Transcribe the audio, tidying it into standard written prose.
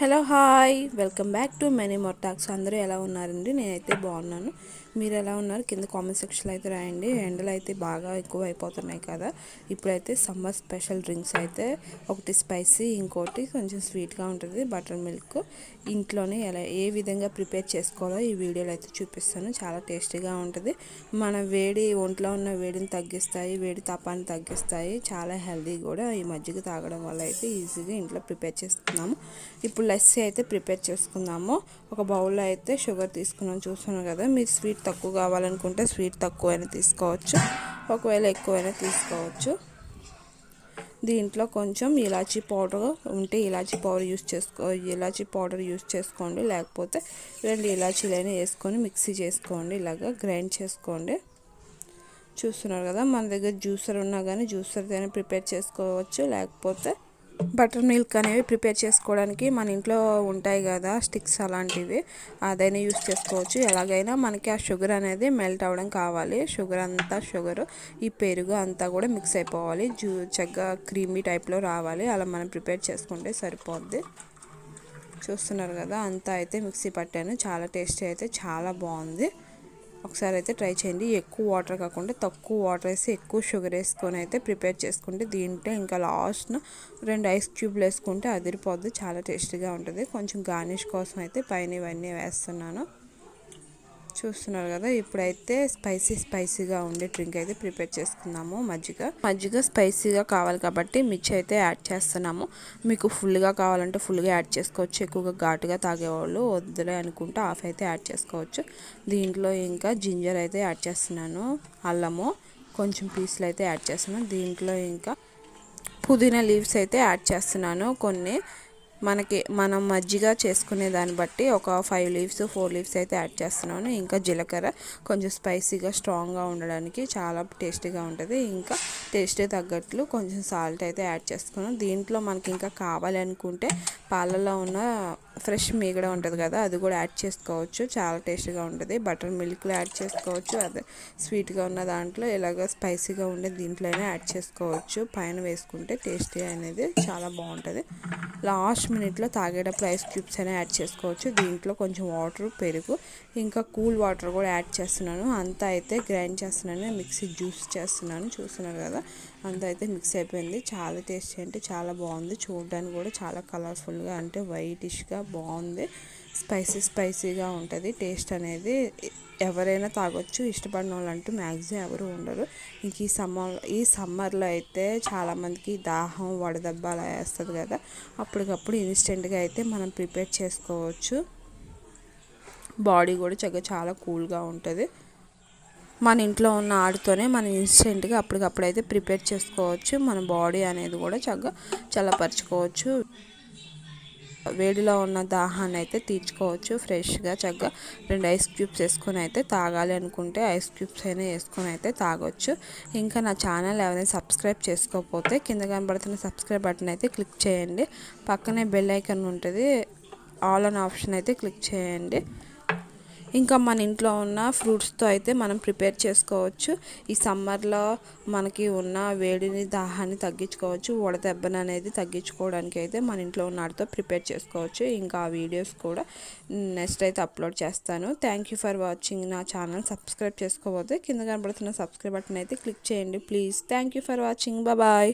Hello hi welcome back to మెనీ మొరటాక్స్. అందరూ ఎలా ఉన్నారండి? నేనైతే బాగున్నాను. మీరు ఎలా ఉన్నారు? కింద కామెంట్ సెక్షన్లో అయితే రాయండి. ఎండలు అయితే బాగా ఎక్కువ అయిపోతున్నాయి కదా. ఇప్పుడైతే సమ్మర్ స్పెషల్ డ్రింక్స్ అయితే ఒకటి స్పైసీ, ఇంకోటి కొంచెం స్వీట్గా ఉంటుంది బటర్ మిల్క్. ఇంట్లోనే ఏ విధంగా ప్రిపేర్ చేసుకోవాలో ఈ వీడియోలో అయితే చూపిస్తాను. చాలా టేస్టీగా ఉంటుంది. మన ఒంట్లో ఉన్న వేడిని తగ్గిస్తాయి, వేడి తాపాన్ని తగ్గిస్తాయి. చాలా హెల్దీ కూడా. ఈ మజ్జిగ తాగడం వల్ల అయితే ఈజీగా ఇంట్లో ప్రిపేర్ చేసుకున్నాము. ఇప్పుడు లస్సీ అయితే ప్రిపేర్ చేసుకుందాము. ఒక బౌల్లో అయితే షుగర్ తీసుకున్నాం, చూస్తున్నాం కదా. మీరు స్వీట్ తక్కువ కావాలనుకుంటే స్వీట్ తక్కువైనా తీసుకోవచ్చు, ఒకవేళ ఎక్కువైనా తీసుకోవచ్చు. దీంట్లో కొంచెం ఇలాచీ పౌడర్ ఉంటే ఇలాచీ పౌడర్ యూస్ చేసుకోండి, లేకపోతే 2 ఇలాచీలైనా వేసుకొని మిక్సీ చేసుకోండి. ఇలాగా గ్రైండ్ చేసుకోండి. చూస్తున్నారు కదా, మన దగ్గర జ్యూసర్ ఉన్నా కానీ జ్యూసర్తోనే ప్రిపేర్ చేసుకోవచ్చు, లేకపోతే బటర్ మిల్క్ అనేవి ప్రిపేర్ చేసుకోవడానికి మన ఇంట్లో ఉంటాయి కదా స్టిక్స్, అలాంటివి అదైనా యూస్ చేసుకోవచ్చు. ఎలాగైనా మనకి ఆ షుగర్ అనేది మెల్ట్ అవ్వడం కావాలి. షుగర్ ఈ పెరుగు అంతా కూడా మిక్స్ అయిపోవాలి, చక్కగా క్రీమీ టైప్లో రావాలి. అలా మనం ప్రిపేర్ చేసుకుంటే సరిపోద్ది. చూస్తున్నారు కదా, అంతా అయితే మిక్సీ పట్టాను. చాలా టేస్టీ అయితే చాలా బాగుంది. ఒకసారి అయితే ట్రై చేయండి. ఎక్కువ వాటర్ కాకుండా తక్కువ వాటర్ వేసి ఎక్కువ షుగర్ వేసుకొని అయితే ప్రిపేర్ చేసుకుంటే దీంట్లో ఇంకా లాస్ట్న 2 ఐస్ క్యూబ్లు వేసుకుంటే అదిరిపోద్ది. చాలా టేస్టీగా ఉంటుంది. కొంచెం గార్నిష్ కోసం అయితే పైన ఇవన్నీ వేస్తున్నాను. చూస్తున్నారు కదా, ఇప్పుడైతే స్పైసీగా ఉండే డ్రింక్ అయితే ప్రిపేర్ చేసుకున్నాము. మజ్జిగ స్పైసీగా కావాలి కాబట్టి మిర్చి అయితే యాడ్ చేస్తున్నాము. మీకు ఫుల్గా కావాలంటే ఫుల్గా యాడ్ చేసుకోవచ్చు. ఎక్కువగా ఘాటుగా తాగేవాళ్ళు వద్దులే అనుకుంటే హాఫ్ అయితే యాడ్ చేసుకోవచ్చు. దీంట్లో ఇంకా జింజర్ అయితే యాడ్ చేస్తున్నాను, అల్లము కొంచెం పీసులు అయితే యాడ్ చేస్తున్నాను. దీంట్లో ఇంకా పుదీనా లీవ్స్ అయితే యాడ్ చేస్తున్నాను కొన్ని. మనం మజ్జిగ చేసుకునే దాన్ని బట్టి ఒక 5 లీవ్స్ 4 లీవ్స్ అయితే యాడ్ చేస్తున్నాను. ఇంకా జీలకర్ర కొంచెం స్పైసీగా స్ట్రాంగ్గా ఉండడానికి చాలా టేస్టీగా ఉంటుంది. ఇంకా టేస్టీ తగ్గట్లు కొంచెం సాల్ట్ అయితే యాడ్ చేసుకున్నాను. దీంట్లో మనకి ఇంకా కావాలి అనుకుంటే పాలల్లో ఉన్న ఫ్రెష్ మీగడ ఉంటుంది కదా, అది కూడా యాడ్ చేసుకోవచ్చు. చాలా టేస్టీగా ఉంటుంది. బటర్ మిల్క్లో యాడ్ చేసుకోవచ్చు, అదే స్వీట్గా ఉన్న దాంట్లో ఇలాగ స్పైసీగా ఉండే దీంట్లోనే యాడ్ చేసుకోవచ్చు. పైన వేసుకుంటే టేస్టీ అనేది చాలా బాగుంటుంది. లాస్ట్ మినిట్లో తాగేటప్పుడు ఐస్ క్యూబ్స్ అయినా యాడ్ చేసుకోవచ్చు. దీంట్లో కొంచెం వాటర్, పెరుగు, ఇంకా కూల్ వాటర్ కూడా యాడ్ చేస్తున్నాను. అంతా అయితే గ్రైండ్ చేస్తున్నాను, మిక్సీ జ్యూస్ చేస్తున్నాను. చూస్తున్నారు కదా, అంతా అయితే మిక్స్ అయిపోయింది. చాలా టేస్టీ అంటే చాలా బాగుంది. చూడడానికి కూడా చాలా కలర్ఫుల్గా అంటే వైటిష్గా బాగుంది. స్పైసీగా ఉంటుంది. టేస్ట్ అనేది ఎవరైనా తాగొచ్చు, ఇష్టపడిన వాళ్ళంటూ మ్యాక్సిమం ఎవరు ఉండరు. ఇంక ఈ సమ్మర్లో అయితే చాలామందికి దాహం, వడదెబ్బ అలా వేస్తుంది కదా, అప్పటికప్పుడు ఇన్స్టెంట్గా అయితే మనం ప్రిపేర్ చేసుకోవచ్చు. బాడీ కూడా చాలా కూల్గా ఉంటుంది. మన ఇంట్లో ఉన్న ఆడుతోనే మనం ఇన్స్టెంట్గా అప్పటికప్పుడు అయితే ప్రిపేర్ చేసుకోవచ్చు. మన బాడీ అనేది కూడా చల్లపరచుకోవచ్చు. వేడిలో ఉన్న దాహాన్ని అయితే తీర్చుకోవచ్చు. ఫ్రెష్గా 2 ఐస్ క్యూబ్స్ వేసుకొని అయితే తాగాలి అనుకుంటే ఐస్ క్యూబ్స్ అయినా వేసుకొని అయితే తాగొచ్చు. ఇంకా నా ఛానల్ ఎవరైనా సబ్స్క్రైబ్ చేసుకోకపోతే కింద కనబడుతున్న సబ్స్క్రైబ్ బటన్ అయితే క్లిక్ చేయండి. పక్కనే బెల్ ఐకాన్ ఉంటుంది, ఆల్ అన్ ఆప్షన్ అయితే క్లిక్ చేయండి. ఇంకా మన ఇంట్లో ఉన్న ఫ్రూట్స్తో అయితే మనం ప్రిపేర్ చేసుకోవచ్చు. ఈ సమ్మర్లో మనకి ఉన్న వేడిని, దాహాన్ని తగ్గించుకోవచ్చు. వడదెబ్బను అనేది తగ్గించుకోవడానికి అయితే మన ఇంట్లో ఉన్న వాటితో ప్రిపేర్ చేసుకోవచ్చు. ఇంకా ఆ వీడియోస్ కూడా నెక్స్ట్ అయితే అప్లోడ్ చేస్తాను. Thank you for watching. నా ఛానల్ సబ్స్క్రైబ్ చేసుకోకపోతే కింద కనబడుతున్న సబ్స్క్రైబ్ బటన్ అయితే క్లిక్ చేయండి please. Thank you for watching. Bye.